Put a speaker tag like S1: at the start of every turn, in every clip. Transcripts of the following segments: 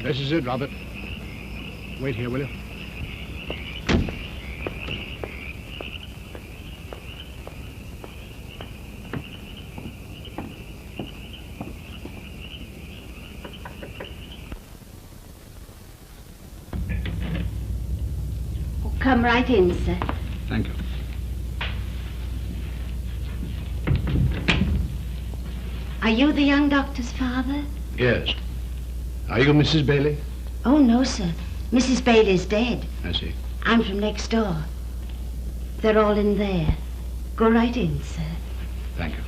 S1: This is it, Robert. Wait here, will you?
S2: Oh, come right in, sir.
S1: Thank you.
S2: Are you the young doctor's father?
S1: Yes. Are you Mrs. Bailey?
S2: Oh, no, sir. Mrs. Bailey's dead.
S1: I see.
S2: I'm from next door. They're all in there. Go right in, sir.
S1: Thank you.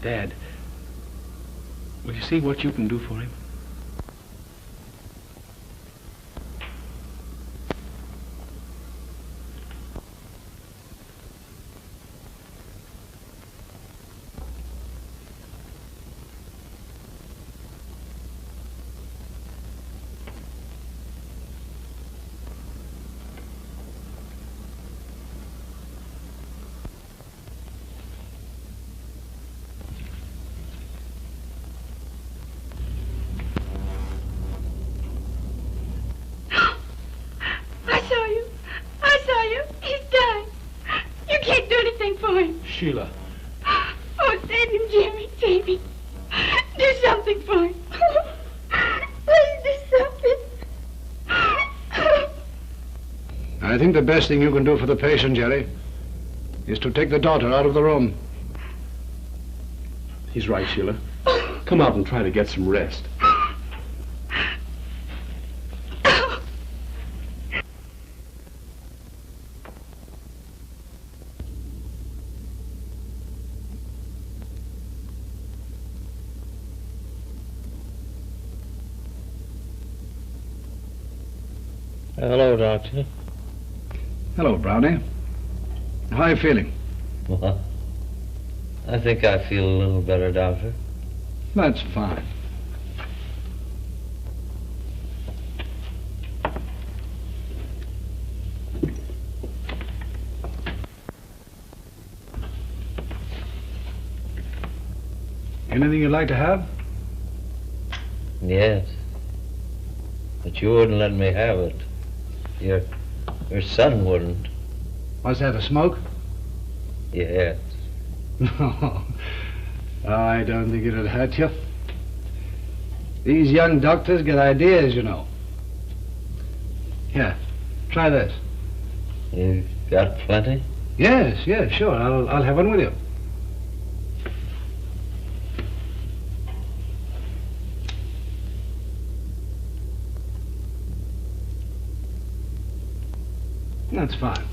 S3: Dad, will you see what you can do for him?
S1: Sheila.
S4: Oh, save him, Jimmy. Save him. Do something for him. Please do something.
S1: I think the best thing you can do for the patient, Jerry, is to take the daughter out of the room.
S3: He's right, Sheila. Come out and try to get some rest.
S5: Hello, Doctor.
S1: Hello, Brownie. How are you feeling?
S5: Well, I think I feel a little better, Doctor.
S1: That's fine. Anything you'd like to have?
S5: Yes. But you wouldn't let me have it. Your son wouldn't.
S1: What's that, a smoke?
S5: Yes.
S1: No. I don't think it'll hurt you. These young doctors get ideas, you know. Here, try this.
S5: You've got plenty?
S1: Yes, sure. I'll have one with you. That's fine.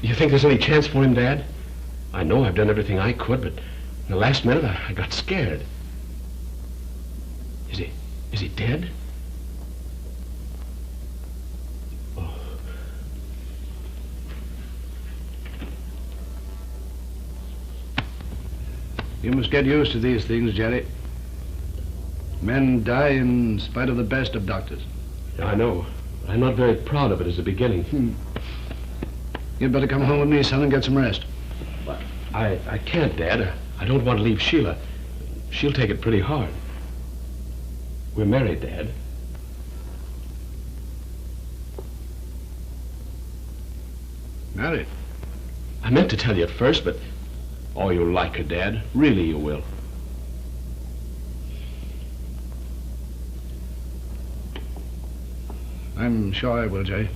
S3: You think there's any chance for him, Dad? I know I've done everything I could, but in the last minute I got scared. Is he dead? Oh.
S1: You must get used to these things, Jerry. Men die in spite of the best of doctors.
S3: Yeah, I know. I'm not very proud of it as a beginning.
S1: You'd better come home with me, son, and get some rest.
S3: But I can't, Dad. I don't want to leave Sheila. She'll take it pretty hard. We're married, Dad.
S1: Married?
S3: I meant to tell you at first, but... Oh, you'll like her, Dad. Really, you will.
S1: I'm sure I will, Jerry.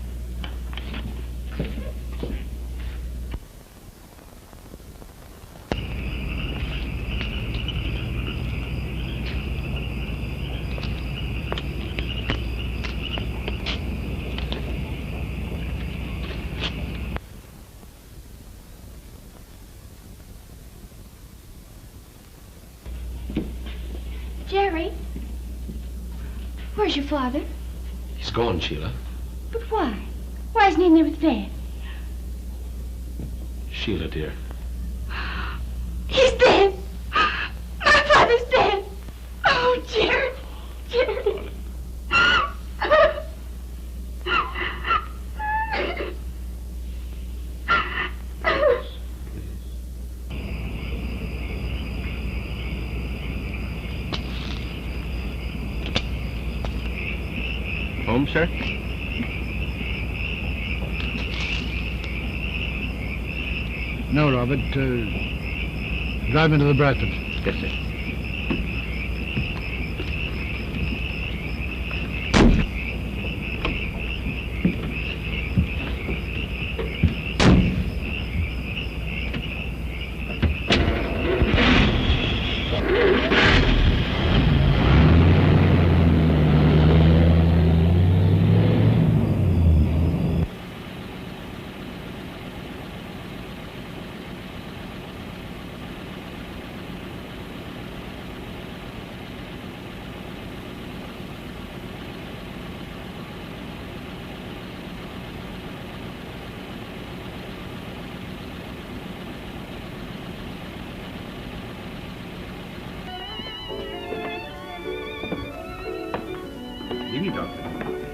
S4: Jerry, where's your father?
S3: He's gone, Sheila.
S4: But why? Why isn't he in there with Dad?
S3: Sheila, dear.
S4: He's dead. My father's dead. Oh, Jerry. Jerry.
S3: Home, sir?
S1: No, Robert. Drive me to the Bradford.
S3: Yes, sir.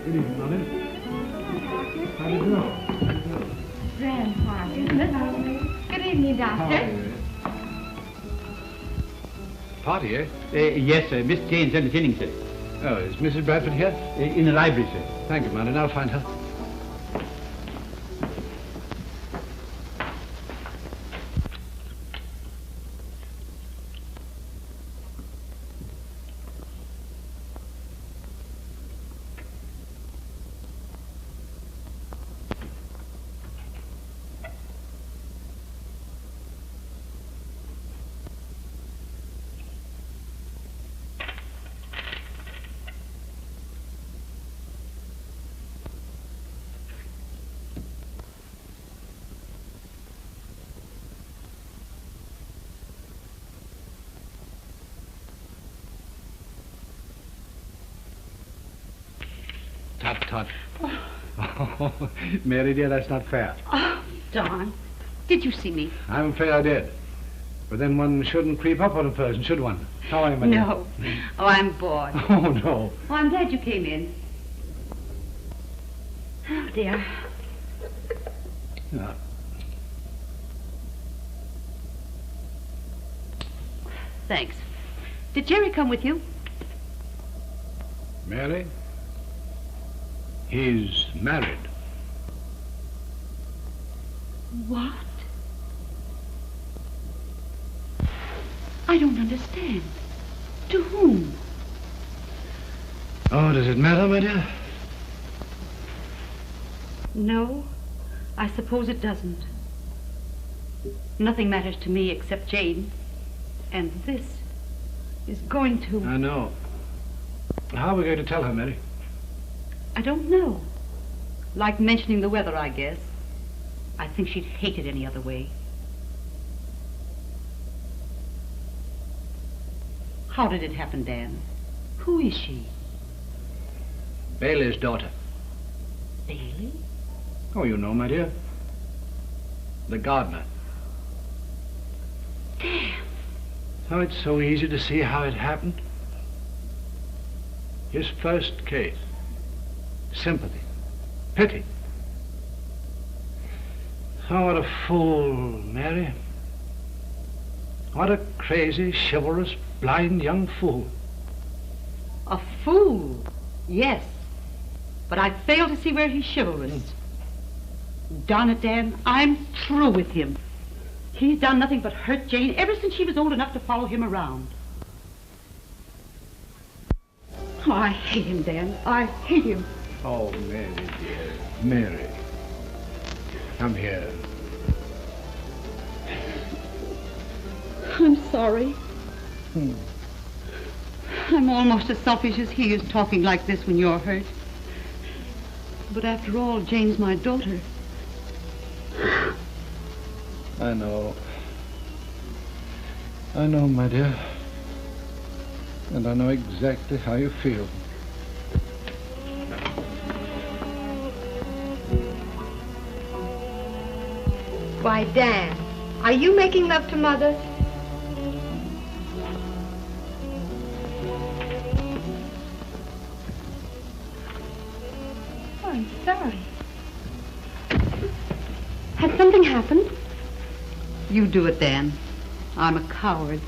S1: Good evening, Molly. How do you do?
S4: Grandfather, isn't it? Good evening, Doctor.
S1: Party, eh?
S6: Yes, sir. Miss Jane's entertaining, sir.
S1: Oh, is Mrs. Bradford here?
S6: In the library, sir.
S1: Thank you, Martin. I'll find her. Tut, tut. Oh, Mary, dear, that's not fair.
S2: Oh, Don, did you see me?
S1: I'm afraid I did. But then one shouldn't creep up on a person, should one? How are you, my dear?
S2: No. Oh, I'm bored.
S1: Oh, no.
S2: Oh, I'm glad you came in. Oh, dear.
S1: Yeah.
S2: Thanks. Did Jerry come with you?
S1: Mary? He's married.
S2: What? I don't understand. To whom?
S1: Oh, does it matter, my dear?
S2: No, I suppose it doesn't. Nothing matters to me except Jane. And this is going to...
S1: I know. How are we going to tell her, Mary?
S2: I don't know. Like mentioning the weather, I guess.
S7: I think she'd hate it any other way. How did it happen, Dan? Who is she?
S1: Bailey's daughter.
S7: Bailey?
S1: Oh, you know, my dear. The gardener.
S7: Dan!
S1: Oh, it's so easy to see how it happened. His first case. Sympathy. Pity. Oh, what a fool, Mary. What a crazy, chivalrous, blind young fool.
S7: A fool, yes. But I fail to see where he's chivalrous. Darn it, Dan, I'm through with him. He's done nothing but hurt Jane ever since she was old enough to follow him around. Oh, I hate him, Dan. I hate him.
S1: Oh, Mary, dear. Mary. Come here.
S7: I'm sorry. I'm almost as selfish as he is talking like this when you're hurt. But after all, Jane's my daughter.
S1: I know. I know, my dear. And I know exactly how you feel.
S2: Why, Dan, are you making love to Mother? Oh, I'm sorry. Has something happened?
S7: You do it, Dan. I'm a coward.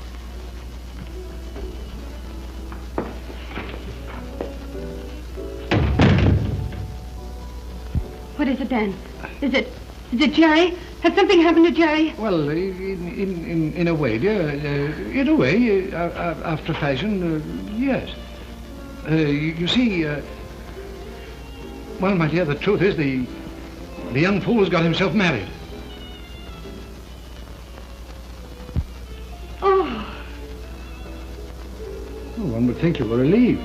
S2: What is it, Dan? Is it Jerry? Has something happened to Jerry?
S1: Well, in a way, dear. In a way, after fashion, yes. You see, well, my dear, the truth is the young fool's got himself married.
S2: Oh.
S1: Well, one would think you were relieved.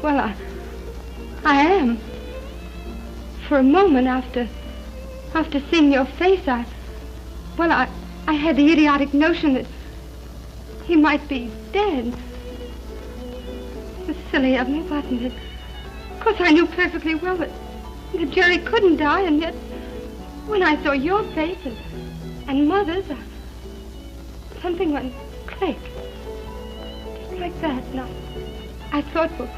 S2: Well, I am. For a moment after seeing your face, I had the idiotic notion that he might be dead. It was silly of me, wasn't it? Of course, I knew perfectly well that Jerry couldn't die, and yet when I saw your face and Mother's, something went click. Just like that. And I thought, well,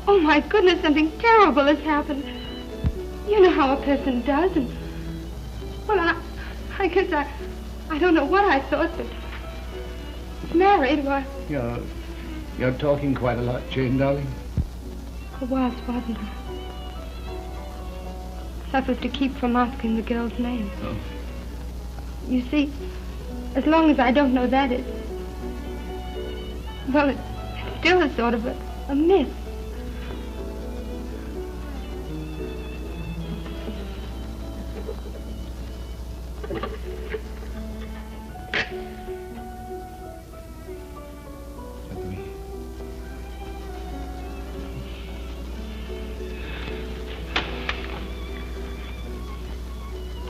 S2: oh my goodness, something terrible has happened. You know how a person does, and well, I guess I don't know what I thought, but married, why?
S1: You're talking quite a lot, Jane, darling.
S2: I wasn't I? That was to keep from asking the girl's name.
S1: Oh.
S2: You see, as long as I don't know that, it's still a sort of a myth.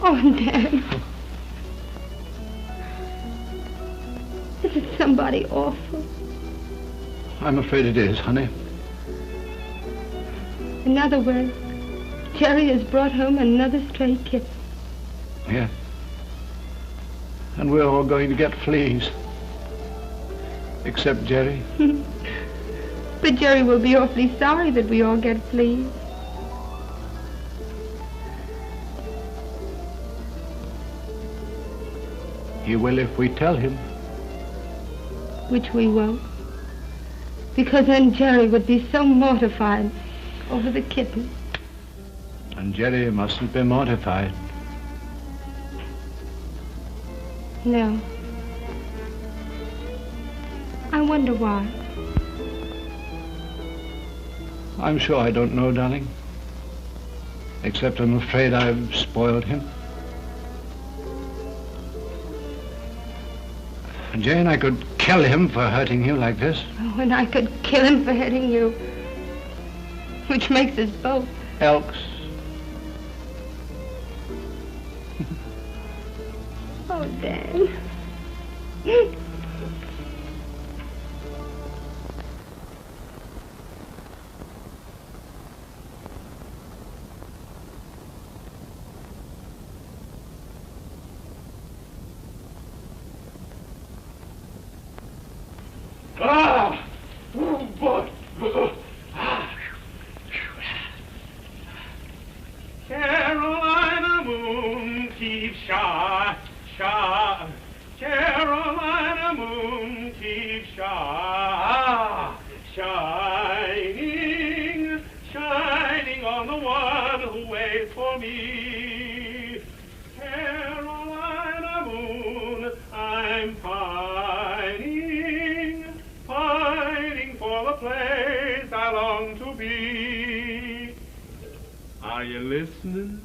S2: Oh, Dan. Is it somebody awful?
S1: I'm afraid it is, honey.
S2: In other words, Jerry has brought home another stray kitten.
S1: Yeah. And we're all going to get fleas. Except Jerry.
S2: But Jerry will be awfully sorry that we all get fleas.
S1: He will if we tell him.
S2: Which we won't. Because then Jerry would be so mortified over the kitten.
S1: And Jerry mustn't be mortified.
S2: No. I wonder why.
S1: I'm sure I don't know, darling. Except I'm afraid I've spoiled him. Jane, I could kill him for hurting you like this.
S2: Oh, and I could kill him for hurting you. Which makes us both.
S1: Elks.
S2: Oh, Dan.
S3: Ah! Oh, boy. Carolina moon keeps Carolina moon keeps shining on the one who waits for me. Carolina moon, I'm pining for the place I long to be. Are you listening?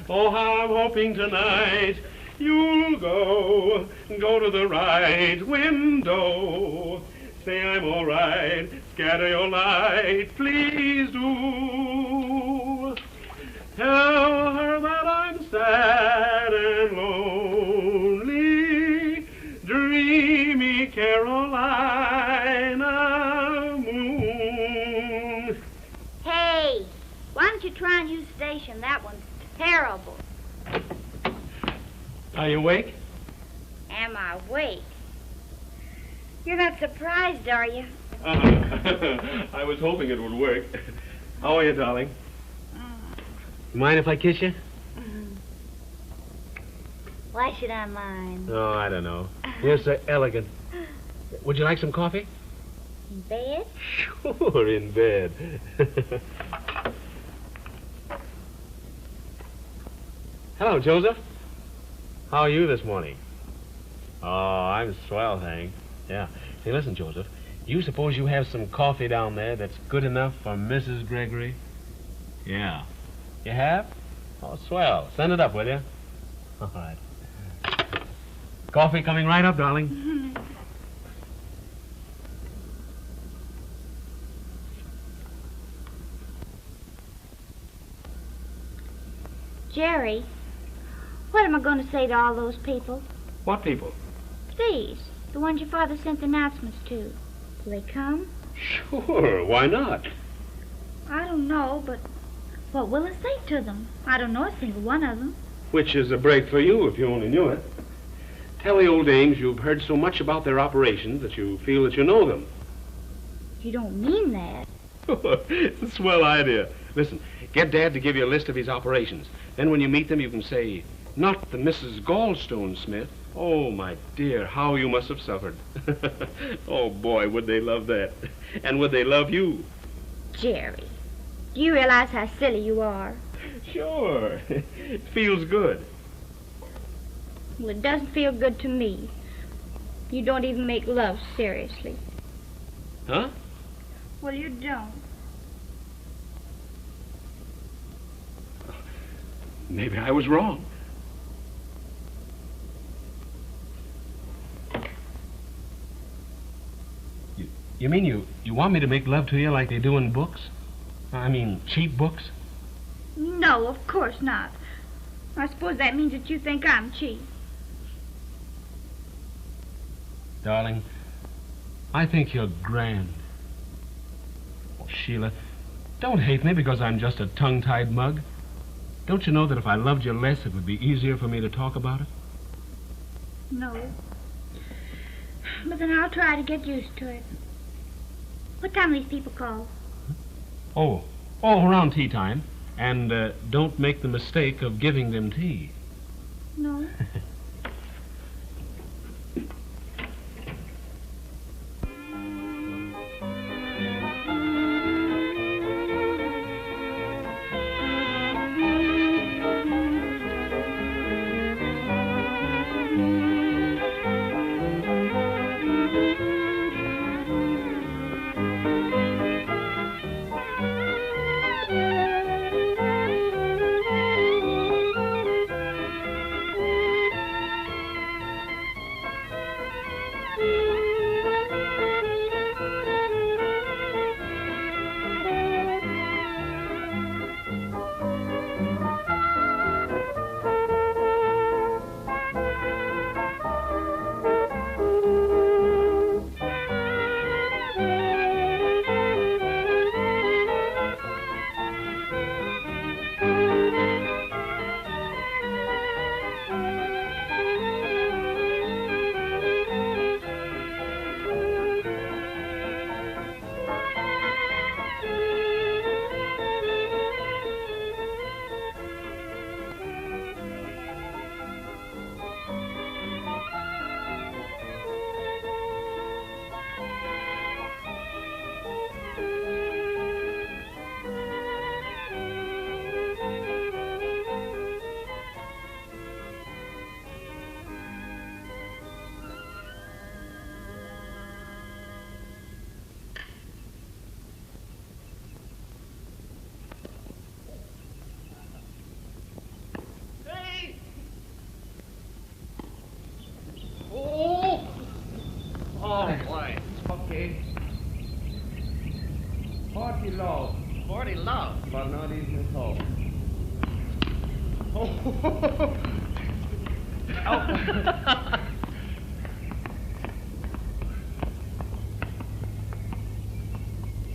S3: Oh, how I'm hoping tonight you'll go to the right window. Say I'm all right, scatter your light, please do. Tell her that I'm sad and lonely, dreamy Carolina moon.
S4: Hey, why don't you try and use station? That one's terrible.
S3: Are you awake?
S4: Am I awake? You're not surprised, are you?
S3: I was hoping it would work. How are you, darling? Mind if I kiss you?
S4: Why should I mind?
S3: Oh, I don't know. You're so elegant. Would you like some coffee?
S4: In bed?
S3: Sure, in bed. Hello, Joseph. How are you this morning? Oh, I'm swell, Hank. Yeah. Hey, listen, Joseph. You suppose you have some coffee down there that's good enough for Mrs. Gregory? Yeah. You have? Oh, swell. Send it up, will you? All right. Coffee coming right up, darling.
S4: Jerry, what am I going to say to all those people?
S3: What people?
S4: These, the ones your father sent the announcements to. Will they come?
S3: Sure, why not?
S4: I don't know, but what will I say to them? I don't know a single one of them.
S3: Which is a break for you if you only knew it. Tell the old dames you've heard so much about their operations that you feel that you know them.
S4: You don't mean that.
S3: It's a swell idea. Listen, get Dad to give you a list of his operations. Then when you meet them, you can say, not the Mrs. Gallstone Smith. Oh, my dear, how you must have suffered. Oh, boy, would they love that. And would they love you?
S4: Jerry, do you realize how silly you are?
S3: Sure. It feels good.
S4: Well, it doesn't feel good to me. You don't even make love seriously.
S3: Huh?
S4: Well, you don't.
S3: Maybe I was wrong. You mean you want me to make love to you like they do in books? I mean, cheap books?
S4: No, of course not. I suppose that means that you think I'm cheap.
S3: Darling, I think you're grand. Oh, Sheila, don't hate me because I'm just a tongue-tied mug. Don't you know that if I loved you less, it would be easier for me to talk about it?
S4: No. But then I'll try to get used to it. What time do these people call?
S3: Oh, around tea time. And don't make the mistake of giving them tea.
S4: No.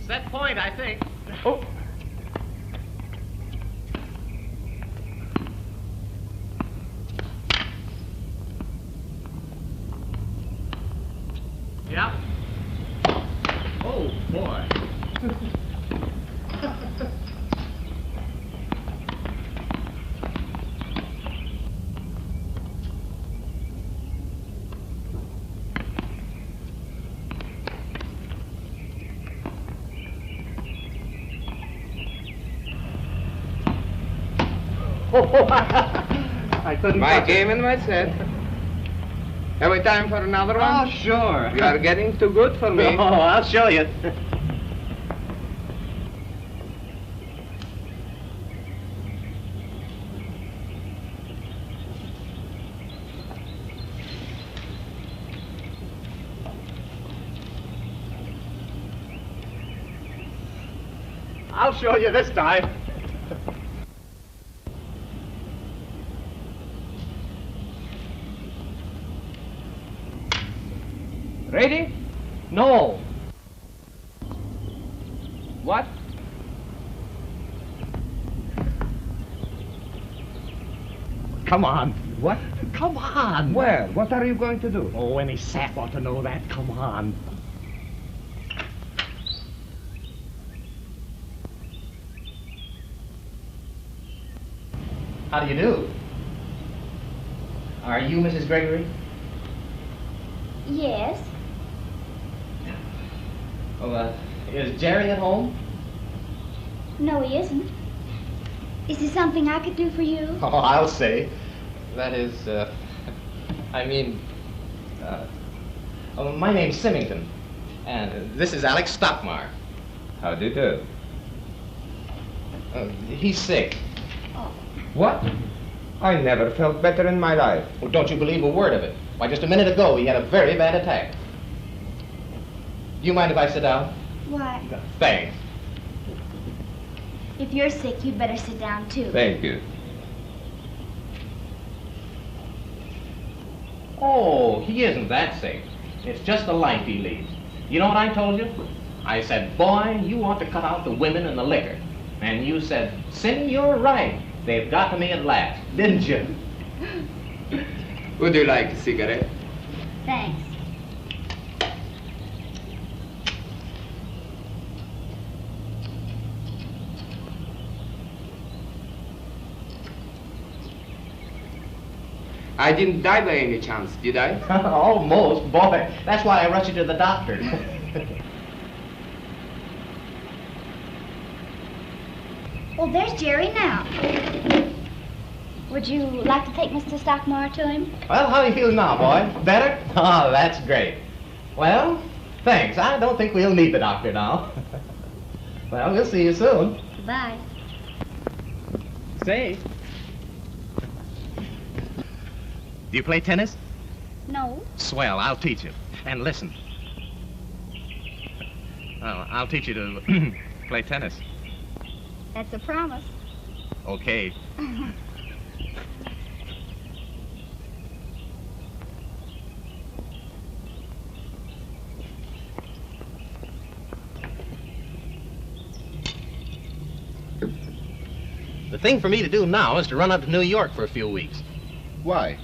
S3: Set point, I think.
S8: Oh.
S3: Yeah. Oh, boy.
S8: I couldn't.
S9: My game and my set. Have we time for another one?
S8: Oh, sure.
S9: You are getting too good for me.
S8: Oh, I'll show you. I'll show you this time.
S9: Ready?
S8: No.
S9: What?
S8: Come on.
S9: What?
S8: Come on.
S9: Where? What are you going to do?
S8: Oh, any sap ought to know that. Come on. How do you do? Are you Mrs. Gregory?
S4: Yes.
S8: Oh, is Jerry at home?
S4: No, he isn't. Is there something I could do for you?
S8: Oh, I'll say. That is, my name's Symington, and this is Alex Stockmar.
S9: How do you do?
S8: He's sick.
S9: What? I never felt better in my life.
S8: Well, don't you believe a word of it. Why, just a minute ago, he had a very bad attack. Do you mind if I sit down?
S4: Why?
S8: Thanks.
S4: If you're sick, you'd better sit down, too.
S9: Thank you.
S8: Oh, he isn't that sick. It's just the life he leads. You know what I told you? I said, boy, you ought to cut out the women and the liquor. And you said, Sim, you're right. They've got to me at last, didn't you?
S9: Would you like a cigarette?
S4: Thanks.
S9: I didn't die by any chance, did I?
S8: Almost, boy. That's why I rushed you to the doctor.
S4: Well, there's Jerry now. Would you like to take Mr. Stockmar to him?
S8: Well, how do you feel now, boy? Better? Oh, that's great. Well, thanks. I don't think we'll need the doctor now. Well, we'll see you soon.
S4: Goodbye.
S8: Say. Do you play tennis?
S4: No.
S8: Swell, I'll teach you. And listen. Well, I'll teach you to play tennis.
S4: That's a promise.
S8: Okay. The thing for me to do now is to run up to New York for a few weeks.
S9: Why?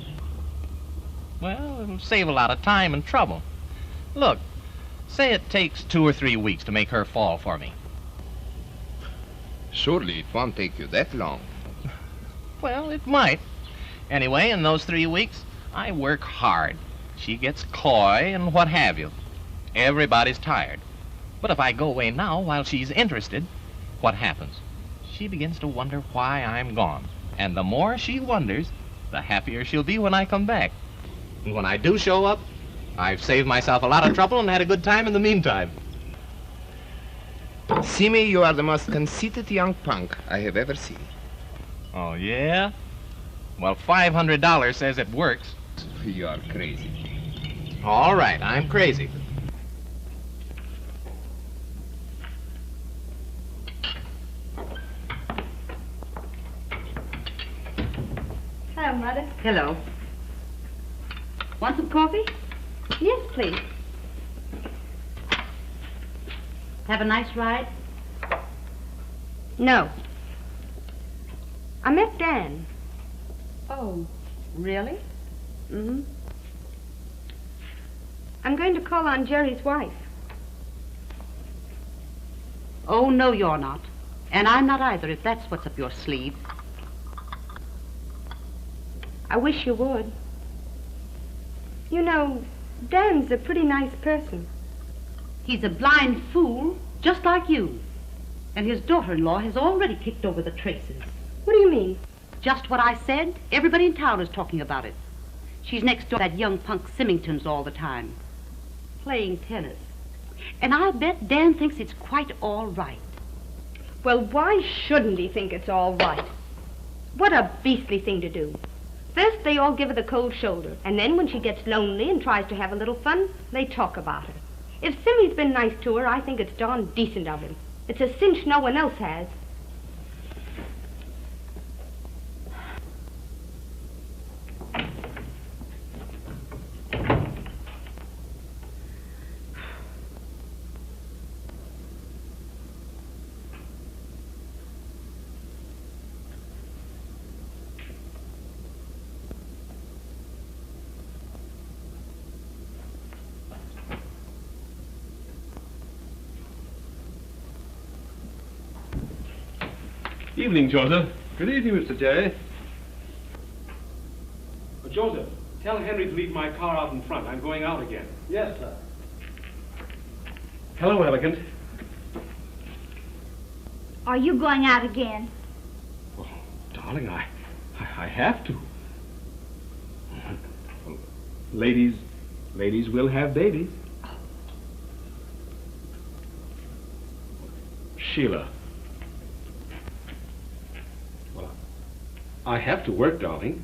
S8: Well, it'll save a lot of time and trouble. Look, say it takes 2 or 3 weeks to make her fall for me.
S9: Surely it won't take you that long.
S8: Well, it might. Anyway, in those 3 weeks, I work hard. She gets coy and what have you. Everybody's tired. But if I go away now while she's interested, what happens? She begins to wonder why I'm gone. And the more she wonders, the happier she'll be when I come back. And when I do show up, I've saved myself a lot of trouble and had a good time in the meantime.
S9: Simi, you are the most conceited young punk I have ever seen.
S8: Oh, yeah? Well, $500 says it works.
S9: You are crazy.
S8: All right, I'm crazy.
S2: Hello, Mother.
S7: Hello. Want some coffee?
S2: Yes, please.
S7: Have a nice ride?
S2: No. I met Dan.
S7: Oh, really?
S2: Mm-hmm. I'm going to call on Jerry's wife.
S7: Oh, no, you're not. And I'm not either, if that's what's up your sleeve.
S2: I wish you would. You know, Dan's a pretty nice person.
S7: He's a blind fool, just like you. And his daughter-in-law has already kicked over the traces.
S2: What do you mean?
S7: Just what I said. Everybody in town is talking about it. She's next door to that young punk Symington's all the time, playing tennis. And I bet Dan thinks it's quite all right.
S2: Well, why shouldn't he think it's all right? What a beastly thing to do. First, they all give her the cold shoulder, and then when she gets lonely and tries to have a little fun, they talk about her. If Simmy's been nice to her, I think it's darn decent of him. It's a cinch no one else has.
S3: Evening, Joseph.
S6: Good evening, Mr. Jerry.
S3: Joseph, tell Henry to leave my car out in front. I'm going out again.
S6: Yes, sir.
S3: Hello, Elegant.
S4: Are you going out again?
S3: Oh, darling, I have to. Ladies will have babies. Sheila. Well, I have to work, darling.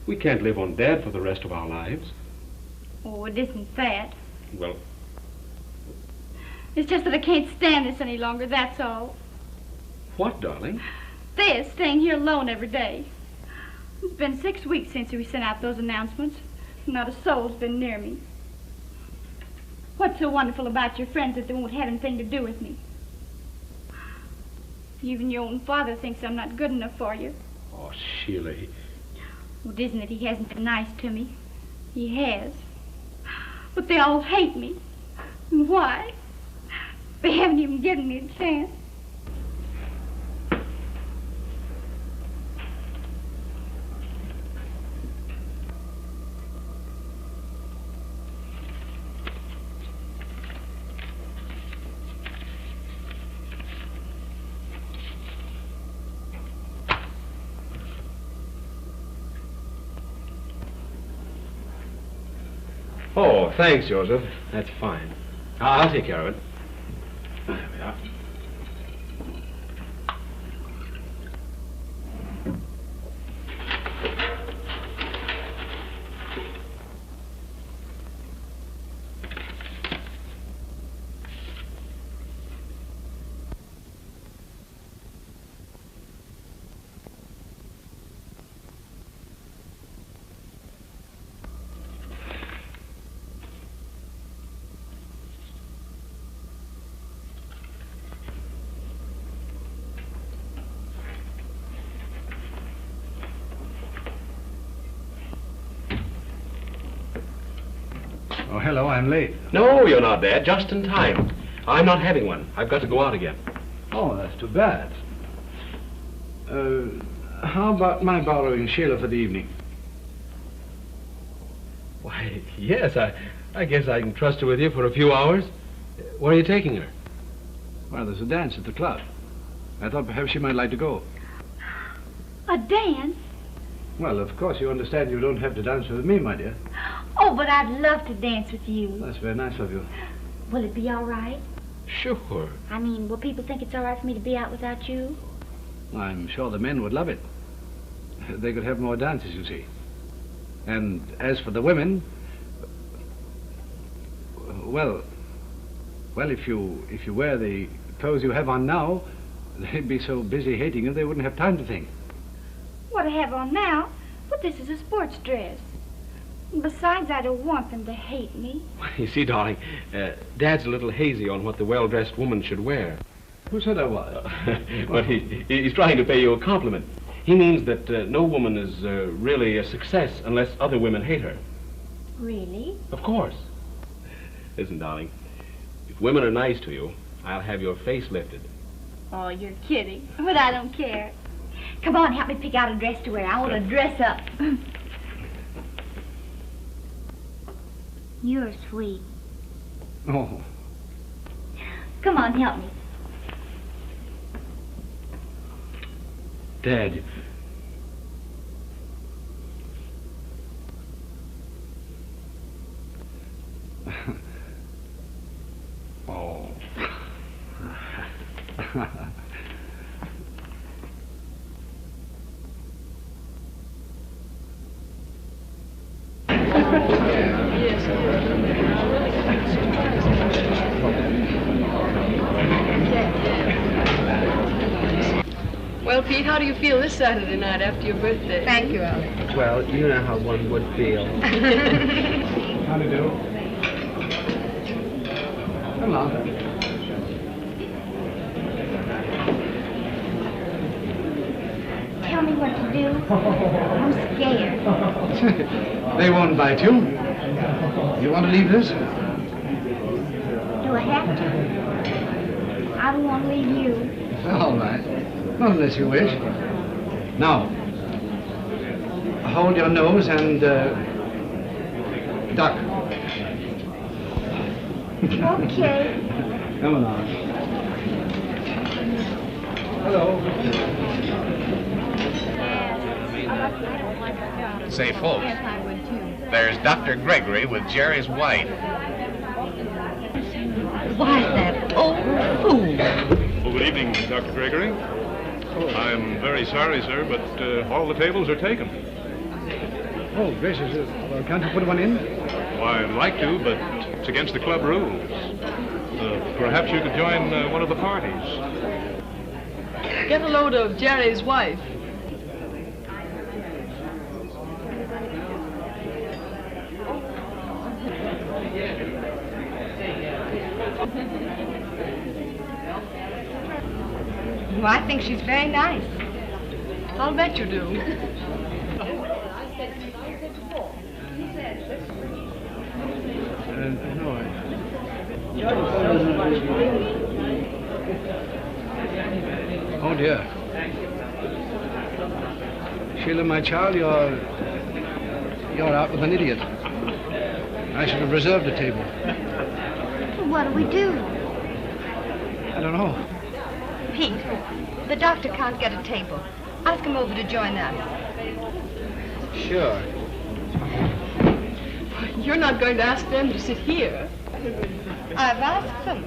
S3: We can't live on Dad for the rest of our lives.
S4: Oh, it isn't that.
S3: Well,
S4: It's just that I can't stand this any longer, that's all.
S3: what, darling?
S4: This, staying here alone every day. It's been 6 weeks since we sent out those announcements. Not a soul's been near me. What's so wonderful about your friends that they won't have anything to do with me? Even your own father thinks I'm not good enough for you.
S3: Oh, Sheila.
S4: Well, it isn't that he hasn't been nice to me. He has. But they all hate me. And why? They haven't even given me a chance.
S3: Oh, thanks, Joseph. That's fine. I'll take care of it. There we are.
S1: Oh, hello, I'm late.
S3: No, you're not, Dad. Just in time. I'm not having one. I've got to go out again.
S1: Oh, that's too bad. How about my borrowing Sheila for the evening?
S3: Why, yes, I guess I can trust her with you for a few hours. Where are you taking her?
S1: Well, there's a dance at the club. I thought perhaps she might like to go.
S4: A dance?
S1: Well, of course, you understand you don't have to dance with me, my dear.
S4: Oh, but I'd love to dance with you.
S1: That's very nice of you.
S4: Will it be all right?
S3: Sure.
S4: I mean, will people think it's all right for me to be out without you?
S1: I'm sure the men would love it. They could have more dances, you see. And as for the women, well, if you wear the clothes you have on now, they'd be so busy hating you they wouldn't have time to think.
S4: What I have on now? But this is a sports dress. Besides, I don't want them to hate me.
S3: You see, darling, Dad's a little hazy on what the well-dressed woman should wear.
S1: Who said I was?
S3: But he's trying to pay you a compliment. He means that no woman is really a success unless other women hate her.
S4: Really?
S3: Of course. Listen, darling, if women are nice to you, I'll have your face lifted.
S4: Oh, you're kidding. But I don't care. Come on, help me pick out a dress to wear. I want to dress up. You're sweet.
S1: Oh.
S4: Come on, help me.
S3: Dad.
S1: Oh.
S10: Well, Pete, how do you feel this Saturday night after your birthday?
S2: Thank you, Alex.
S9: Well, you know how one would feel.
S1: How do you do? Come on.
S4: Tell me what to do. I'm scared.
S1: They won't bite you. You want to leave this?
S4: Do I have to? I don't want to leave you.
S1: All right. Not unless you wish. Now, hold your nose and duck.
S4: Okay.
S1: Come along. Hello.
S8: Say, folks, there's Dr. Gregory with Jerry's wife.
S7: Why, that old fool.
S11: Well, good evening, Dr. Gregory. I'm very sorry, sir, but all the tables are taken.
S1: Oh, gracious. Well, can't you put one in?
S11: Why, I'd like to, but it's against the club rules. Perhaps you could join one of the parties.
S10: Get a load of Jerry's wife.
S2: Well, I think she's very nice.
S10: I'll bet you do.
S1: No, Oh, dear. Sheila, my child, you're out with an idiot. I should have reserved a table.
S4: What do we do?
S1: I don't know.
S2: Pete, the doctor can't get a table. Ask him over to join us.
S1: Sure.
S10: You're not going to ask them to sit here.
S2: I've asked them.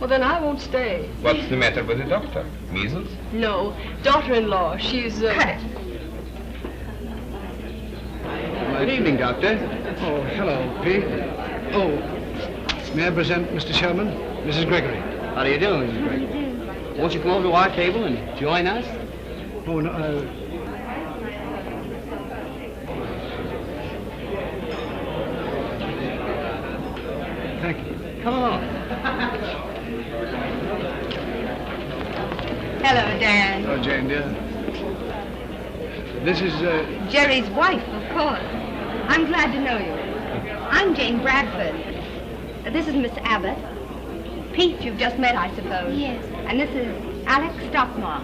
S10: Well, then I won't stay.
S9: What's the matter with the doctor? Measles?
S10: No, daughter-in-law. She's...
S2: Cut it.
S1: Good evening, Doctor. Oh, hello, Pete. Oh, may I present Mr. Sherman? Mrs. Gregory.
S12: How do you do, Mrs. Gregory? Won't you come over to our table and join us?
S1: Oh, no, thank you.
S12: Come along.
S2: Hello, Dan.
S1: Oh, Jane, dear. This is,
S2: Jerry's wife, of course. I'm glad to know you. I'm Jane Bradford. This is Miss Abbott. Pete, you've just met, I suppose.
S4: Yes.
S2: And this is Alex Stockmar.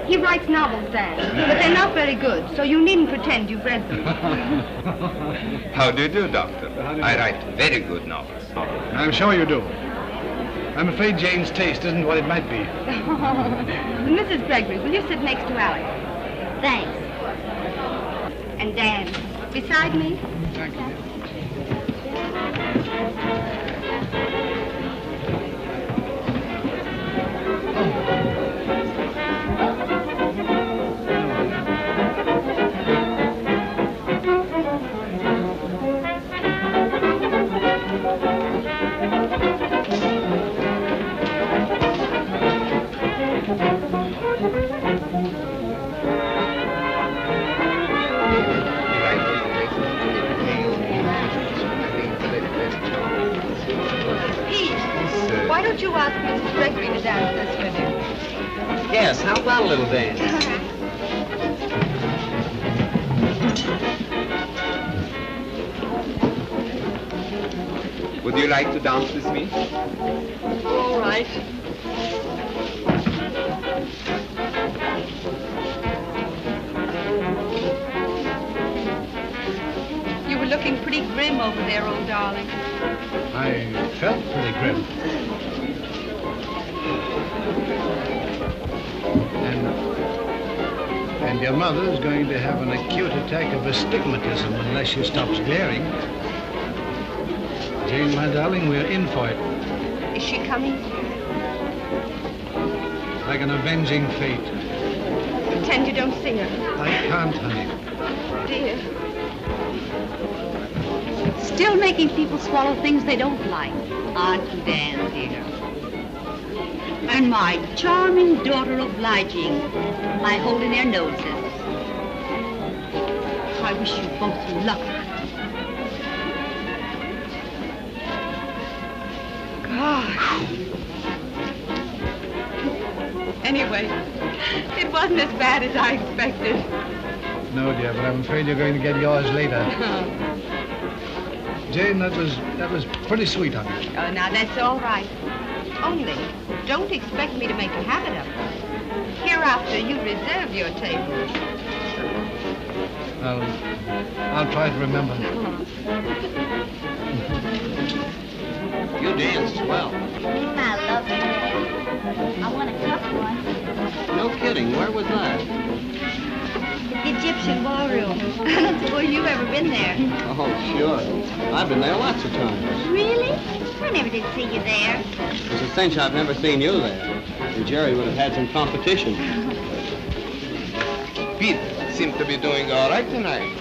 S2: He writes novels, Dan, but they're not very good, so you needn't pretend you've read them.
S9: How do you do, Doctor? I write very good novels.
S1: I'm sure you do. I'm afraid Jane's taste isn't what it might be.
S2: Mrs. Gregory, will you sit next to Alex?
S4: Thanks.
S2: And Dan, beside me?
S1: Thank you.
S2: ask Mrs. Gregory to dance this with you.
S12: Yes, how about a little dance?
S9: Would you like to dance with me?
S10: All right.
S2: You were looking pretty grim over there, old darling.
S1: I felt pretty grim. And your mother's going to have an acute attack of astigmatism unless she stops glaring. Jane, my darling, we're in for it.
S2: Is she coming?
S1: Like an avenging fate.
S2: Pretend you don't see her.
S1: I can't, honey.
S2: Dear.
S7: Still making people swallow things they don't like, aren't you, Dan, dear? And my charming daughter obliging by holding their noses. I wish you both luck.
S2: Gosh. Anyway, it wasn't as bad as I expected.
S1: No, dear, but I'm afraid you're going to get yours later. Jane, that was pretty sweet of you.
S2: Oh, now that's all right. Only, don't expect me to make a habit of it. Hereafter, you reserve your table.
S1: I'll try to remember.
S12: You danced well.
S13: I love it. I won a cup once.
S12: No kidding. Where was that?
S13: The Egyptian ballroom. I don't suppose you've ever been there.
S12: Oh, sure. I've been there lots of times.
S13: Really? I never did see you there.
S12: It's a cinch I've never seen you there. And Jerry would have had some competition.
S9: Pete seemed to be doing all right tonight.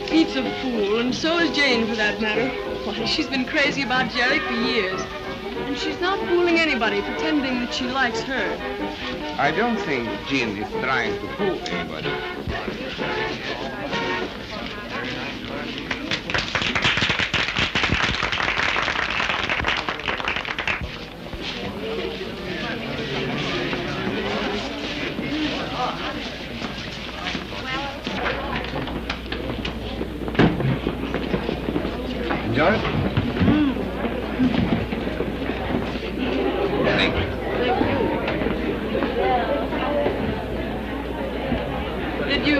S10: Pete's a fool, and so is Jane, for that matter. Why, she's been crazy about Jerry for years. And she's not fooling anybody, pretending that she likes her.
S9: I don't think Jean is trying to fool anybody.
S1: Enjoy it?
S9: Thank you.
S10: Did you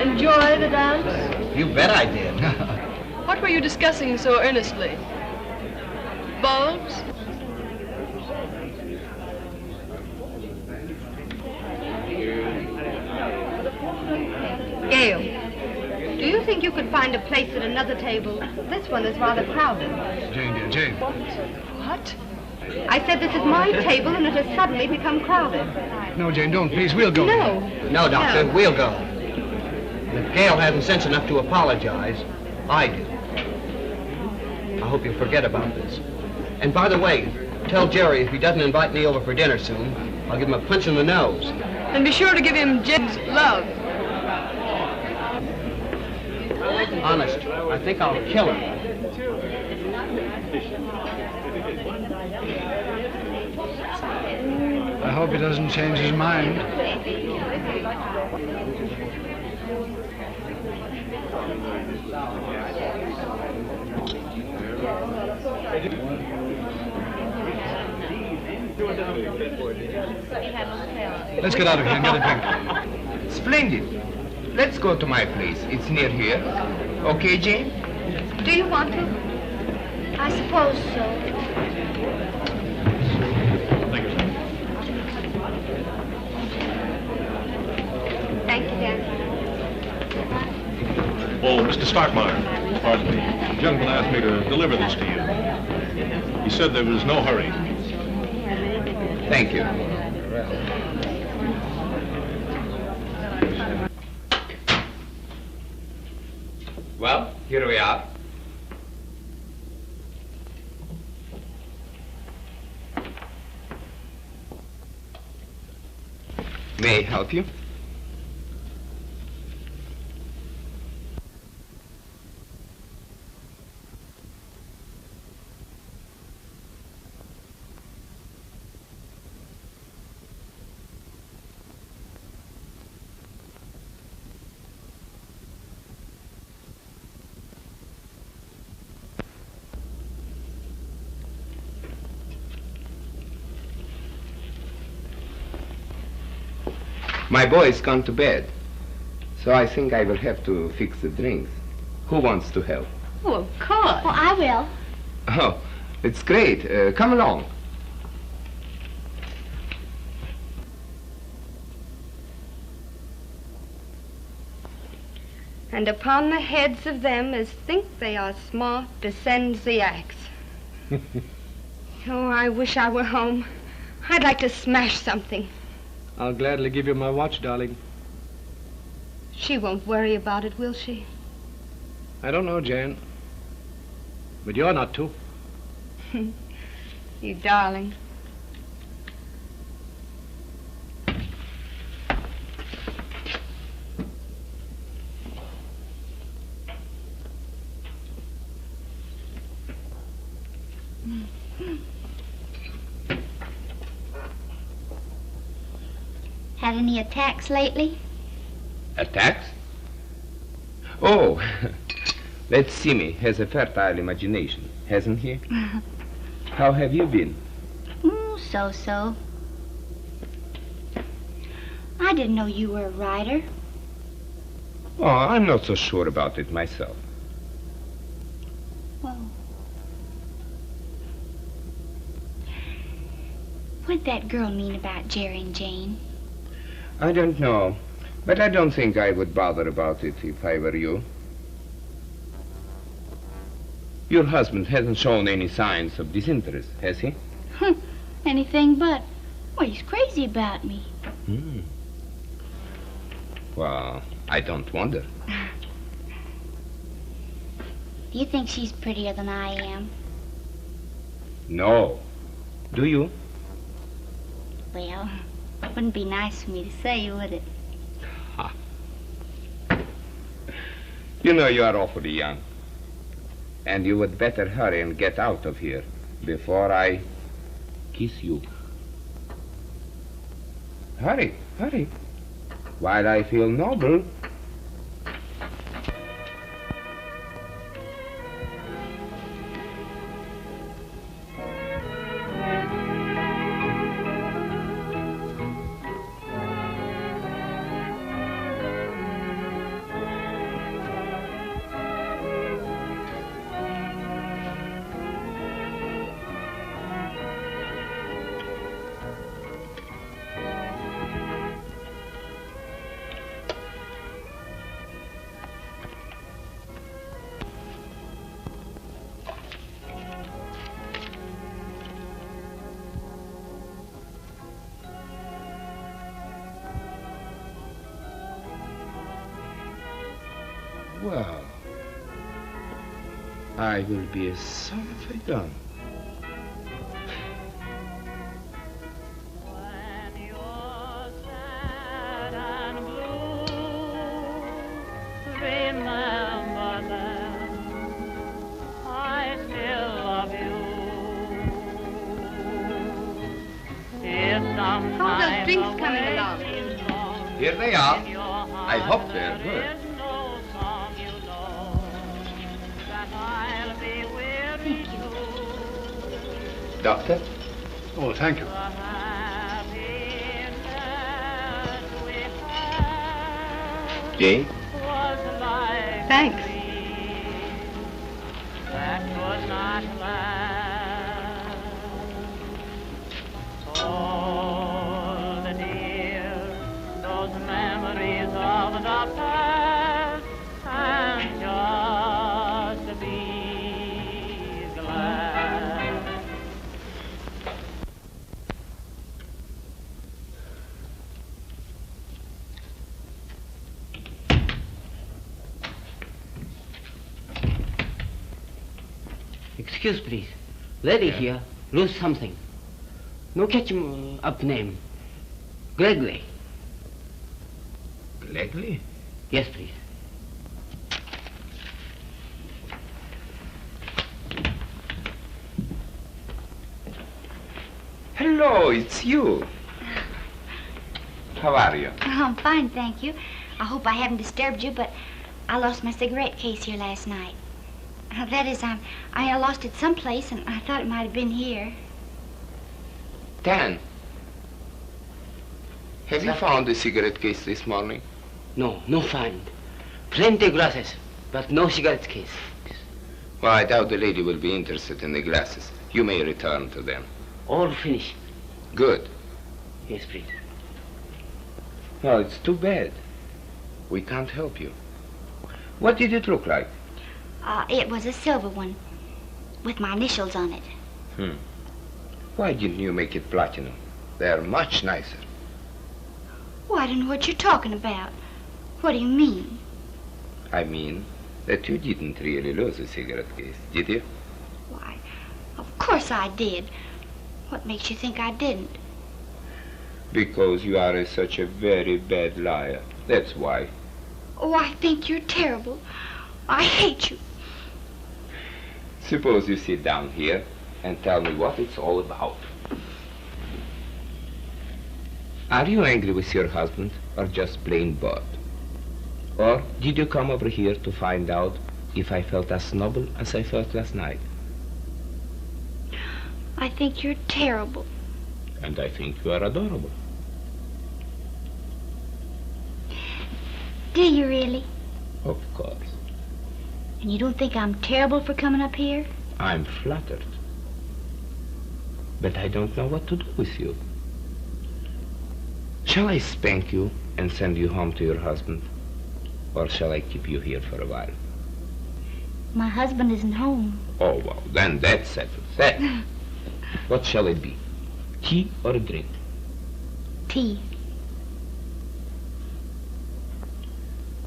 S10: enjoy the dance?
S12: You bet I did.
S10: What were you discussing so earnestly? Bulbs?
S2: Gail, do you think you could find a place at another table? This one is rather crowded.
S1: Jane, dear, Jane.
S10: What?
S2: I said this is my table and it has suddenly become crowded.
S1: No, Jane, don't, please. We'll go.
S2: No.
S12: No, Doctor,
S2: No.
S12: we'll go. And if Gail hasn't sense enough to apologize, I do. I hope you'll forget about this. And by the way, tell Jerry if he doesn't invite me over for dinner soon, I'll give him a punch in the nose.
S10: And be sure to give him Jane's love.
S12: Honest, I think I'll kill him.
S1: I hope he doesn't change his mind. Let's get out of here and get a drink.
S9: Splendid. Let's go to my place. It's near here. Okay, Jane?
S2: Do you want to?
S13: I suppose so.
S2: Thank you, Dan.
S11: Oh, Mr. Stockmeyer, pardon me. The gentleman asked me to deliver this to you. He said there was no hurry.
S9: Thank you. Well, here we are. May I help you? My boy's gone to bed. So I think I will have to fix the drinks. Who wants to help?
S4: Oh, of course.
S13: Well, I will.
S9: Oh, it's great. Come along.
S2: And upon the heads of them as think they are smart descends the axe. Oh, I wish I were home. I'd like to smash something.
S1: I'll gladly give you my watch, darling.
S2: She won't worry about it, will she?
S1: I don't know, Jane. But you're not too.
S2: You darling.
S13: Had any attacks lately?
S9: Attacks? Oh, that Simi has a fertile imagination, hasn't he? How have you been?
S13: So-so. I didn't know you were a writer.
S9: Oh, I'm not so sure about it myself.
S13: Well, what'd that girl mean about Jerry and Jane?
S9: I don't know, but I don't think I would bother about it if I were you. Your husband hasn't shown any signs of disinterest, has he?
S13: Anything but. Well, he's crazy about me.
S9: Well, I don't wonder.
S13: Do you think she's prettier than I am?
S9: No. Do you?
S13: Well, it wouldn't be nice for me to say, would it?
S9: You know you are awfully young. And you would better hurry and get out of here before I kiss you. Hurry, hurry. While I feel noble. Well, I will be as sorry if I don't.
S2: How's those drinks coming along?
S9: Here they are. I hope they're good. Doctor?
S1: Oh, thank you.
S9: Jane?
S2: Thanks.
S14: Excuse, please. Lady here lose something. No catch him up name. Gregory.
S9: Gregory?
S14: Yes, please.
S9: Hello, it's you. How are you?
S13: Oh, I'm fine, thank you. I hope I haven't disturbed you, but I lost my cigarette case here last night. That is, I lost it someplace, and I thought it might have been here.
S9: Dan. Have you found the cigarette case this morning?
S14: No, no find. Plenty glasses, but no cigarette case.
S9: Well, I doubt the lady will be interested in the glasses. You may return to them.
S14: All finished.
S9: Good.
S14: Yes, please.
S9: Well, it's too bad. We can't help you. What did it look like?
S13: It was a silver one with my initials on it.
S9: Why didn't you make it platinum? They're much nicer.
S13: Oh, I don't know what you're talking about. What do you mean?
S9: I mean that you didn't really lose a cigarette case, did you?
S13: Why, of course I did. What makes you think I didn't?
S9: Because you are such a very bad liar. That's why.
S13: Oh, I think you're terrible. I hate you.
S9: Suppose you sit down here and tell me what it's all about. Are you angry with your husband or just plain bored? Or did you come over here to find out if I felt as noble as I felt last night?
S13: I think you're terrible.
S9: And I think you are adorable.
S13: Do you really?
S9: Of course.
S13: And you don't think I'm terrible for coming up here?
S9: I'm flattered. But I don't know what to do with you. Shall I spank you and send you home to your husband? Or shall I keep you here for a while?
S13: My husband isn't home.
S9: Oh, well, then that settles that. What shall it be? Tea or a drink?
S13: Tea.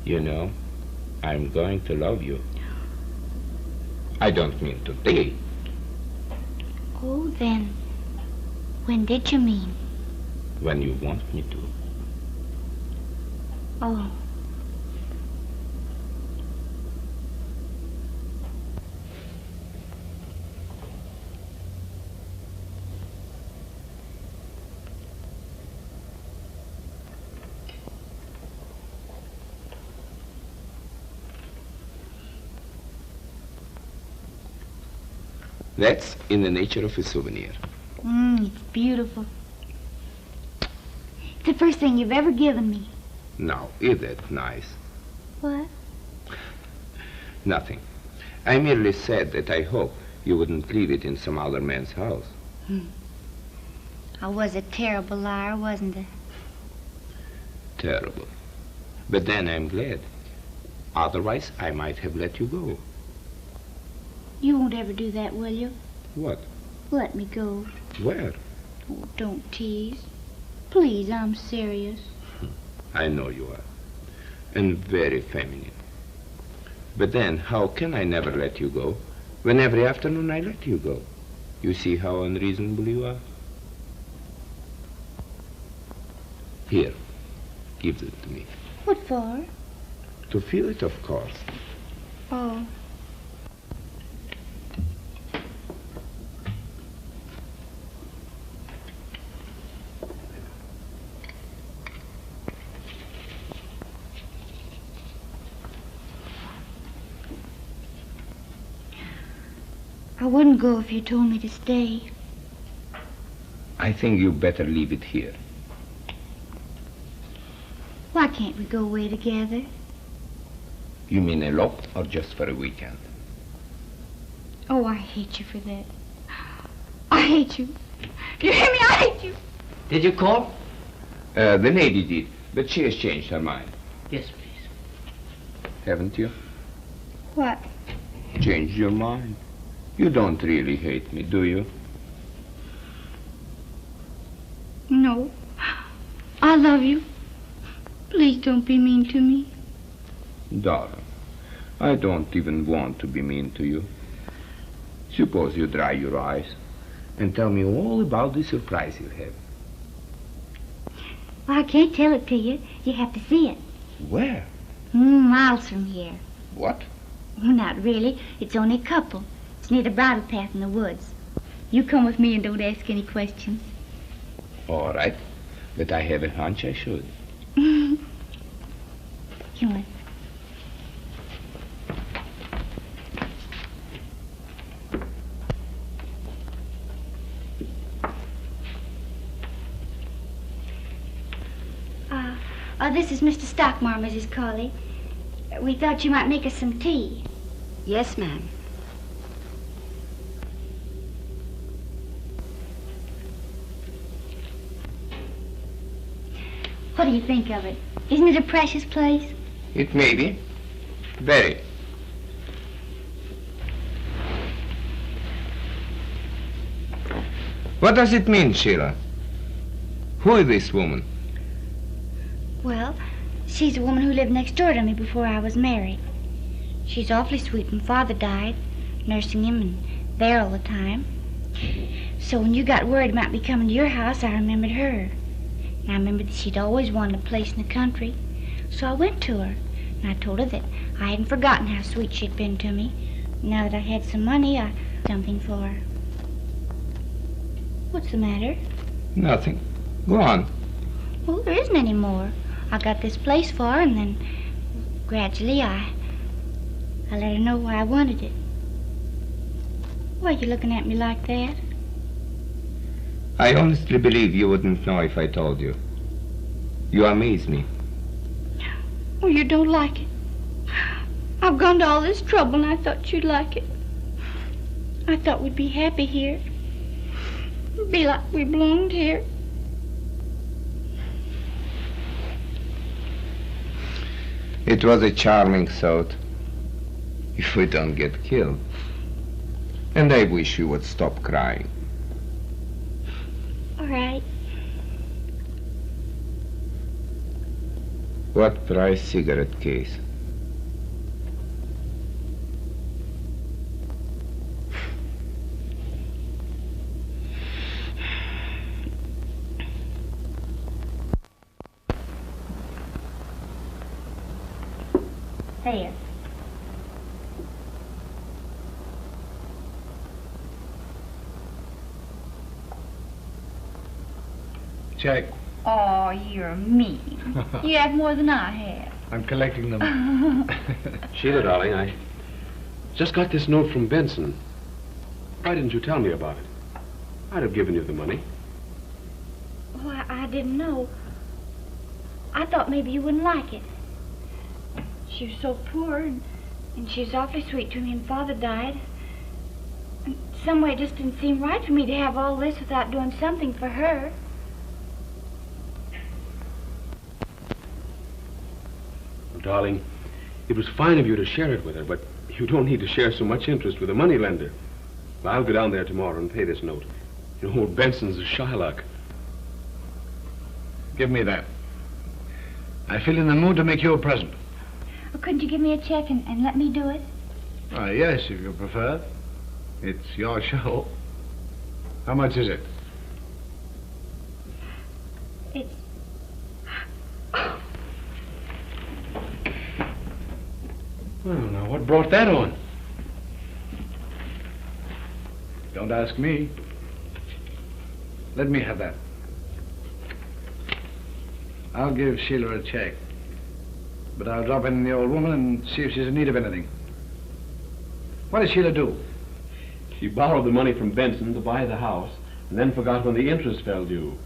S9: You know, I'm going to love you. I don't mean today.
S13: Oh, then, when did you mean?
S9: When you want me to.
S13: Oh.
S9: That's in the nature of a souvenir.
S13: It's beautiful. It's the first thing you've ever given me.
S9: Now, is that nice?
S13: What?
S9: Nothing. I merely said that I hope you wouldn't leave it in some other man's house.
S13: I was a terrible liar, wasn't I?
S9: Terrible. But then I'm glad. Otherwise, I might have let you go.
S13: You won't ever do that, will you?
S9: What?
S13: Let me go.
S9: Where?
S13: Oh, don't tease. Please, I'm serious.
S9: I know you are. And very feminine. But then, how can I never let you go when every afternoon I let you go? You see how unreasonable you are? Here, give it to me.
S13: What for?
S9: To feel it, of course.
S13: Oh. I wouldn't go if you told me to stay.
S9: I think you better leave it here.
S13: Why can't we go away together?
S9: You mean elope or just for a weekend?
S13: Oh, I hate you for that. I hate you. You hear me? I hate you.
S14: Did you call?
S9: The lady did, but she has changed her mind.
S14: Yes, please.
S9: Haven't you?
S13: What?
S9: Changed your mind. You don't really hate me, do you?
S13: No. I love you. Please don't be mean to me.
S9: Darling, I don't even want to be mean to you. Suppose you dry your eyes and tell me all about the surprise you have.
S13: Well, I can't tell it to you. You have to see it.
S9: Where?
S13: Miles from here.
S9: What?
S13: Well, not really. It's only a couple. It's near the bridle path in the woods. You come with me and don't ask any questions.
S9: All right, but I have a hunch I should.
S13: Come on. this is Mr. Stockmar, Mrs. Colley. We thought you might make us some tea.
S2: Yes, ma'am.
S13: What do you think of it? Isn't it a precious place?
S9: It may be. Very. What does it mean, Sheila? Who is this woman?
S13: Well, she's a woman who lived next door to me before I was married. She's awfully sweet when Father died, nursing him and there all the time. So when you got worried about me coming to your house, I remembered her. And I remembered that she'd always wanted a place in the country. So I went to her, and I told her that I hadn't forgotten how sweet she'd been to me. Now that I had some money, I did something for her. What's the matter?
S9: Nothing. Go on.
S13: Well, there isn't any more. I got this place for her, and then gradually I let her know why I wanted it. Why are you looking at me like that?
S9: I honestly believe you wouldn't know if I told you. You amaze me.
S13: Oh, you don't like it. I've gone to all this trouble, and I thought you'd like it. I thought we'd be happy here. Be like we belonged here.
S9: It was a charming thought. If we don't get killed. And I wish you would stop crying.
S13: All right.
S9: What price cigarette case?
S13: There.
S1: Check.
S4: Oh, you're mean. You have more than I have.
S1: I'm collecting them.
S3: Sheila, darling, I just got this note from Benson. Why didn't you tell me about it? I'd have given you the money.
S13: Oh, I didn't know. I thought maybe you wouldn't like it. She was so poor, and she was awfully sweet to me, and Father died. And some way it just didn't seem right for me to have all this without doing something for her.
S3: Darling, it was fine of you to share it with her, but you don't need to share so much interest with a moneylender. Well, I'll go down there tomorrow and pay this note. You know, old Benson's a Shylock.
S1: Give me that. I feel in the mood to make you a present.
S13: Well, couldn't you give me a check and let me do it?
S1: Yes, if you prefer. It's your show. How much is it?
S13: It's...
S1: Well, now, what brought that on? Don't ask me. Let me have that. I'll give Sheila a check. But I'll drop in the old woman and see if she's in need of anything. What did Sheila do?
S3: She borrowed the money from Benson to buy the house, and then forgot when the interest fell due.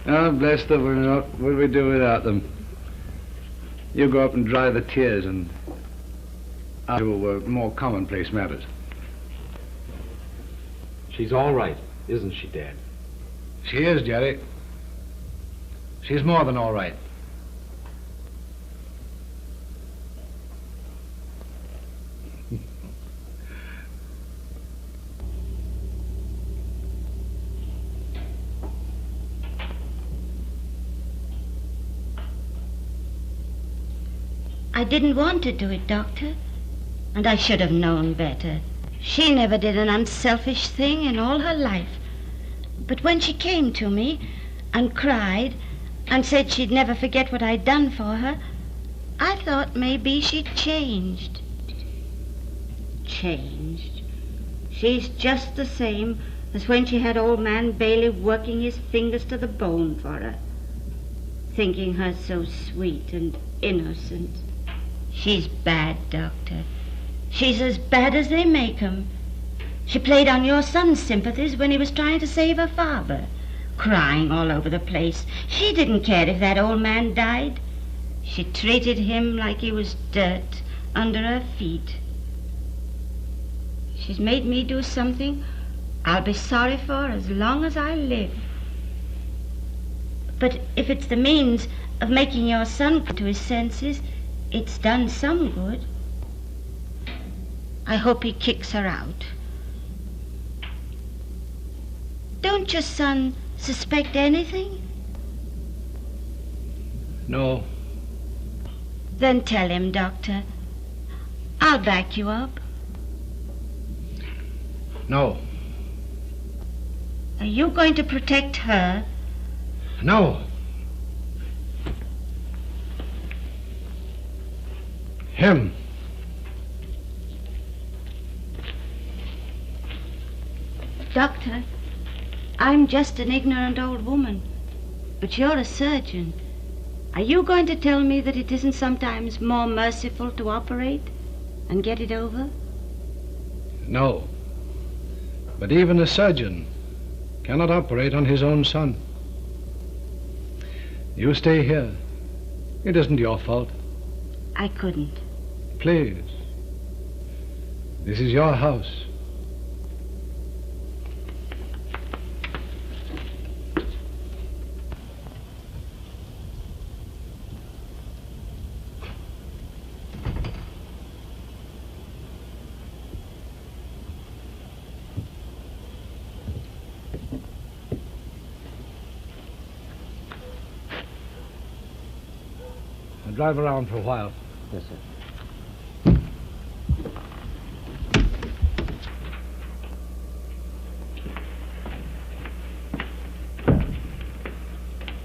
S1: Oh, bless them. What would we do without them? You go up and dry the tears, and I'll do more commonplace matters.
S3: She's all right, isn't she, Dad?
S1: She is, Jerry. She's more than all right.
S2: I didn't want to do it, Doctor, and I should have known better. She never did an unselfish thing in all her life. But when she came to me and cried and said she'd never forget what I'd done for her, I thought maybe she'd changed. Changed? She's just the same as when she had old man Bailey working his fingers to the bone for her, thinking her so sweet and innocent. She's bad, Doctor. She's as bad as they make 'em. She played on your son's sympathies when he was trying to save her father.
S13: crying all over the place. She didn't care if that old man died. She treated him like he was dirt under her feet. She's made me do something I'll be sorry for as long as I live. But if it's the means of making your son come to his senses, it's done some good. I hope he kicks her out. Don't your son suspect anything?
S1: No.
S13: Then tell him, Doctor. I'll back you up.
S1: No.
S13: Are you going to protect her?
S1: No. Him.
S13: Doctor, I'm just an ignorant old woman, but you're a surgeon. Are you going to tell me that it isn't sometimes more merciful to operate and get it over?
S1: No. But even a surgeon cannot operate on his own son. You stay here. It isn't your fault.
S13: I couldn't.
S1: Please. This is your house. I'll drive around for a while.
S5: Yes, sir.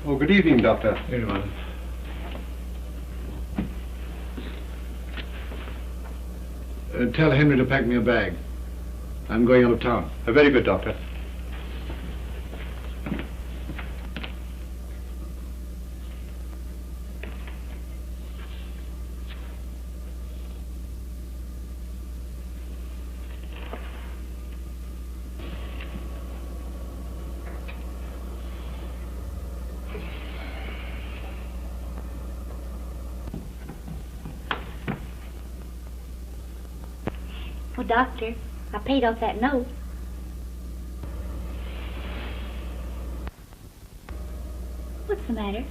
S15: Oh, good evening, Doctor.
S1: Here you are. Tell Henry to pack me a bag. I'm going out of town.
S15: Very good, Doctor.
S13: Oh, Doctor, I paid off that note. What's the matter?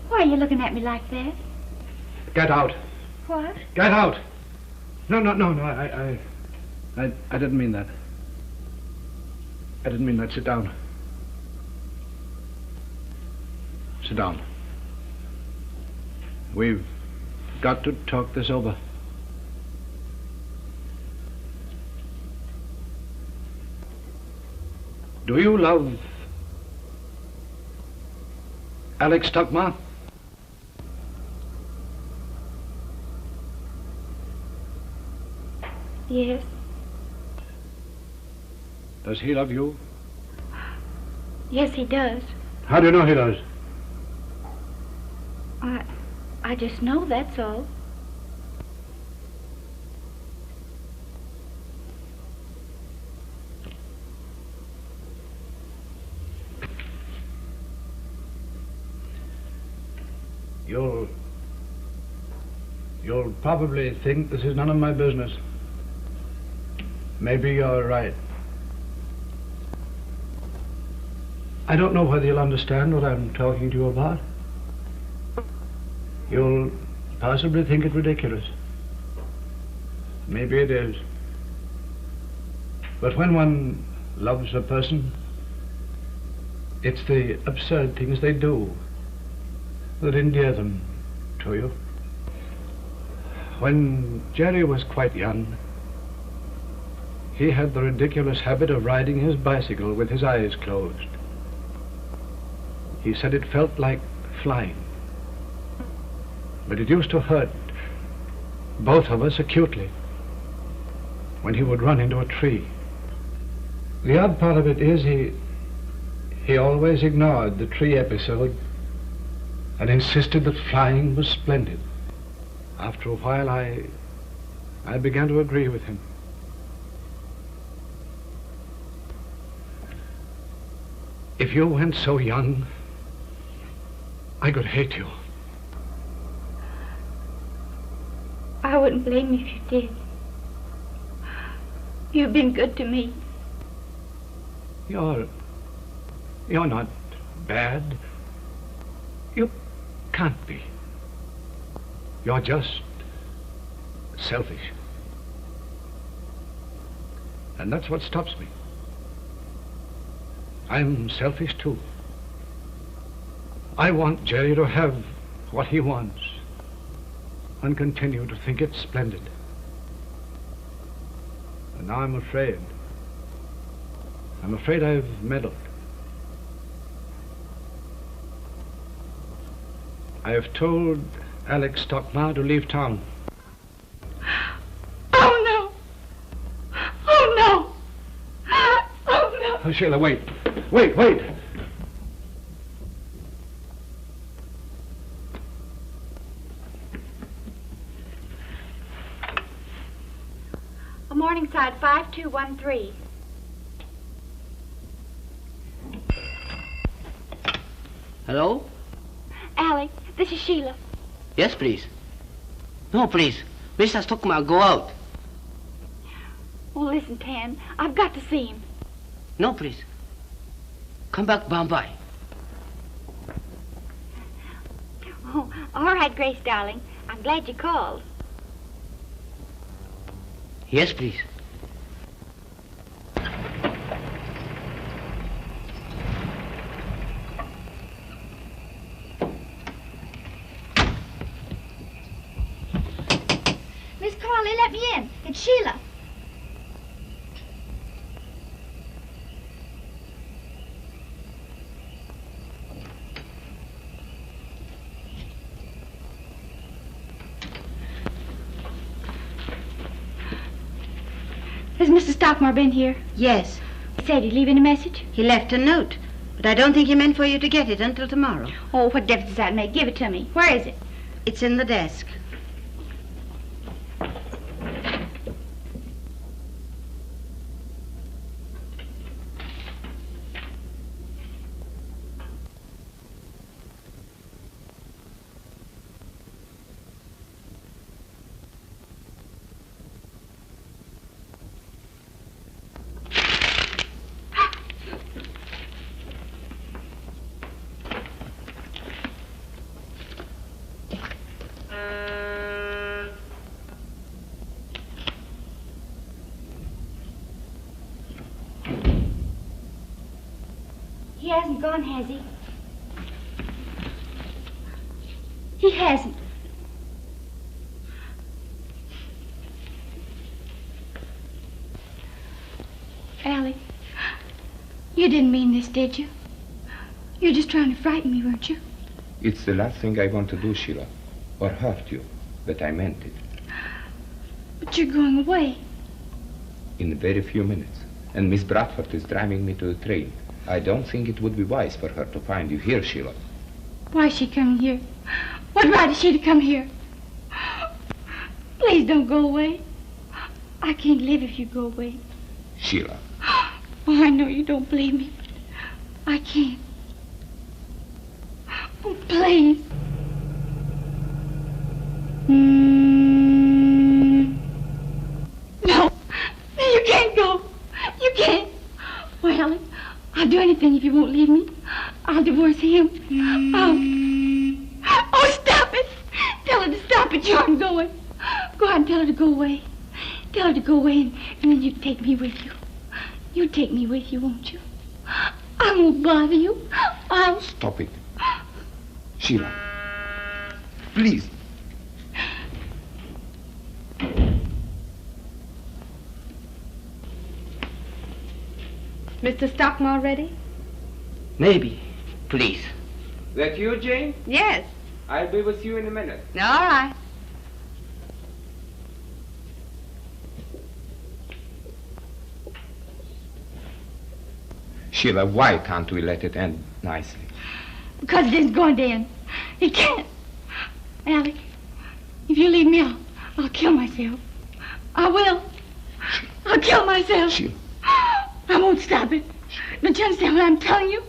S13: Why are you looking at me like that?
S1: Get out.
S13: What?
S1: Get out. No. I didn't mean that. I didn't mean that. Sit down. Sit down. We've got to talk this over. Do you love Alex Tuckmar?
S2: Yes.
S1: Does he love you?
S2: Yes, he does.
S1: How do you know he does?
S2: I just know, that's all.
S1: You'll probably think this is none of my business. Maybe you're right. I don't know whether you'll understand what I'm talking to you about. You'll possibly think it ridiculous. Maybe it is. But when one loves a person, it's the absurd things they do that endear them to you. When Jerry was quite young, he had the ridiculous habit of riding his bicycle with his eyes closed. He said it felt like flying. But it used to hurt both of us acutely when he would run into a tree. The odd part of it is he always ignored the tree episode and insisted that flying was splendid. After a while, I began to agree with him. If you went so young, I could hate you.
S2: I wouldn't blame you if you did. You've been good to me.
S1: You're not bad. You can't be. You're just selfish. And that's what stops me. I'm selfish too. I want Jerry to have what he wants and continue to think it splendid. And now I'm afraid I've meddled. I have told Alex Stockmar to leave town.
S2: Oh, no. Oh, no. Oh, no.
S1: Oh, Sheila, wait. Wait.
S4: A Morningside 5213.
S14: Hello?
S4: Allie, this is Sheila.
S14: Yes, please. No, please. Mr. Stockmar, go out.
S4: Well, listen, Tan, I've got to see him.
S14: No, please. Come back, Bombay.
S4: Oh, all right, Grace, darling. I'm glad you called.
S14: Yes, please.
S13: Miss Carly, let me in. It's Sheila.
S2: Has Mr. Stockmar been here?
S15: Yes.
S2: He said he'd leave in a message?
S15: He left a note, but I don't think he meant for you to get it until tomorrow.
S2: Oh, what difference does that make? Give it to me. Where is it?
S15: It's in the desk.
S2: He hasn't gone, has he? He hasn't. Allie, you didn't mean this, did you? You're just trying to frighten me, weren't you?
S9: It's the last thing I want to do, Sheila, or hurt you, but I meant it.
S2: But you're going away.
S9: In a very few minutes. And Miss Bradford is driving me to the train. I don't think it would be wise for her to find you here, Sheila.
S2: Why is she coming here? What right has she to come here? Please don't go away. I can't live if you go away.
S9: Sheila.
S2: Oh, I know you don't believe me, but I can't. Oh, please. No, you can't go. You can't. Well, Allie, I'll do anything if you won't leave me. I'll divorce him. Oh, stop it. Tell her to stop it. You aren't going. Go out and tell her to go away. Tell her to go away, and then you take me with you. You take me with you, won't you? I won't bother you. I'll...
S9: Stop it. Sheila. Please.
S2: Mr. Stockmar ready?
S14: Maybe. Please.
S9: That you, Jane?
S15: Yes.
S9: I'll be with you in a minute.
S15: All right.
S9: Sheila, why can't we let it end nicely?
S2: Because it isn't going to end. It can't. Alec, if you leave me, I'll kill myself. I will. I'll kill myself.
S9: Sheila.
S2: I won't stop it. Don't you understand what I'm telling you?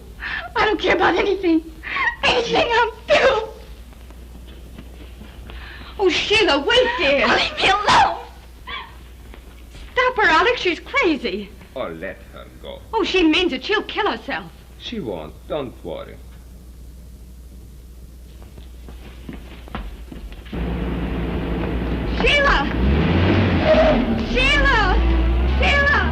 S4: I don't care about anything. Anything I'll do.
S7: Oh, Sheila, wait, dear.
S4: Leave me alone.
S7: Stop her, Alex. She's crazy.
S9: Oh, let her go.
S7: Oh, she means it. She'll kill herself.
S9: She won't. Don't worry.
S4: Sheila! Sheila! Sheila!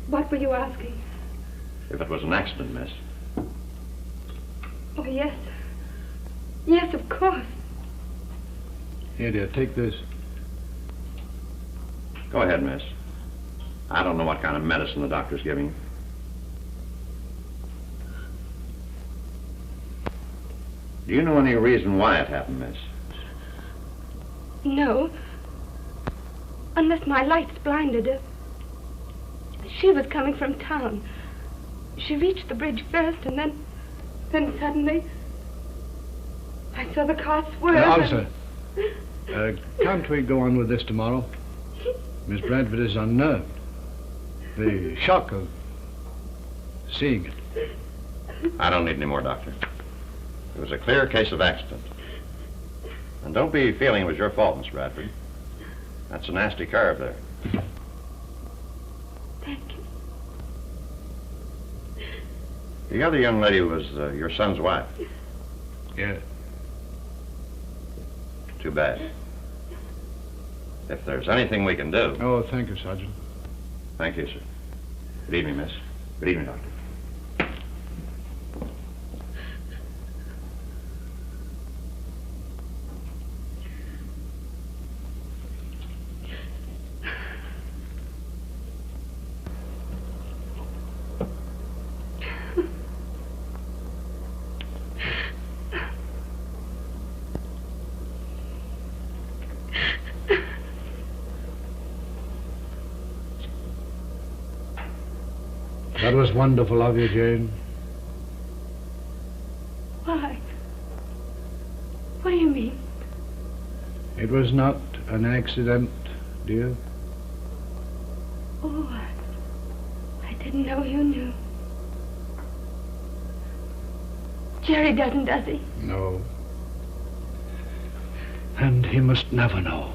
S2: What were you asking?
S16: If it was an accident, miss.
S2: Oh, yes. Yes, of course.
S1: Here, dear, take this.
S16: Go ahead, miss. I don't know what kind of medicine the doctor's giving you. Do you know any reason why it happened, miss?
S2: No. Unless my lights blinded her. She was coming from town. She reached the bridge first, and then suddenly, I saw the car swerve.
S1: Officer, can't we go on with this tomorrow? Miss Bradford is unnerved. The shock of seeing it.
S16: I don't need any more, Doctor. It was a clear case of accident. And don't be feeling it was your fault, Miss Bradford. That's a nasty curve there.
S2: Thank you.
S16: The other young lady was your son's wife.
S1: Yeah.
S16: Too bad. If there's anything we can do...
S1: Oh, thank you, Sergeant.
S16: Thank you, sir. Good evening, miss. Good evening, Doctor.
S1: That was wonderful of you, Jane.
S2: Why? What do you mean?
S1: It was not an accident, dear.
S2: Oh, didn't know you knew. Jerry doesn't, does he?
S1: No. And he must never know.